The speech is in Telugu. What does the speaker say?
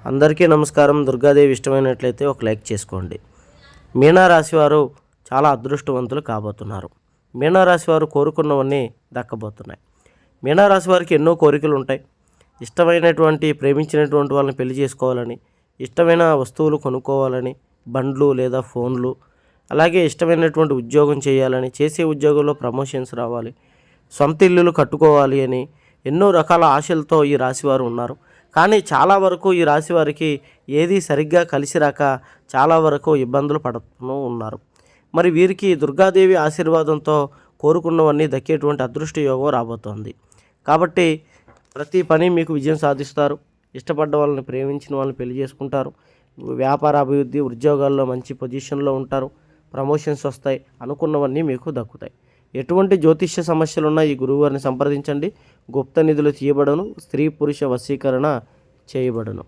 అందరికీ నమస్కారం. దుర్గాదేవి ఇష్టమైనట్లయితే ఒక లైక్ చేసుకోండి. మీనరాశి వారు చాలా అదృష్టవంతులు కాబోతున్నారు. మీనరాశి వారు కోరుకున్నవన్నీ దక్కబోతున్నాయి. మీనరాశి వారికి ఎన్నో కోరికలు ఉంటాయి. ఇష్టమైనటువంటి ప్రేమించినటువంటి వాళ్ళని పెళ్లి చేసుకోవాలని, ఇష్టమైన వస్తువులు కొనుక్కోవాలని, బండ్లు లేదా ఫోన్లు, అలాగే ఇష్టమైనటువంటి ఉద్యోగం చేయాలని, చేసే ఉద్యోగంలో ప్రమోషన్స్ రావాలి, సొంత ఇల్లులు కట్టుకోవాలి అని ఎన్నో రకాల ఆశలతో ఈ రాశివారు ఉన్నారు. కానీ చాలా వరకు ఈ రాశి వారికి ఏది సరిగ్గా కలిసి రాక చాలా వరకు ఇబ్బందులు పడుతూ ఉన్నారు. మరి వీరికి దుర్గాదేవి ఆశీర్వాదంతో కోరుకున్నవన్నీ దక్కేటువంటి అదృష్ట యోగం రాబోతోంది. కాబట్టి ప్రతి పని మీకు విజయం సాధిస్తారు. ఇష్టపడ్డ వాళ్ళని, ప్రేమించిన వాళ్ళని పెళ్లి చేసుకుంటారు. వ్యాపార అభివృద్ధి, ఉద్యోగాల్లో మంచి పొజిషన్లో ఉంటారు. ప్రమోషన్స్ వస్తాయి. అనుకున్నవన్నీ మీకు దక్కుతాయి. ఎటువంటి జ్యోతిష్య సమస్యలున్నా ఈ గురువుగారిని సంప్రదించండి. గుప్త నిధులు తీయబడను. స్త్రీ పురుష వశీకరణ చేయబడను.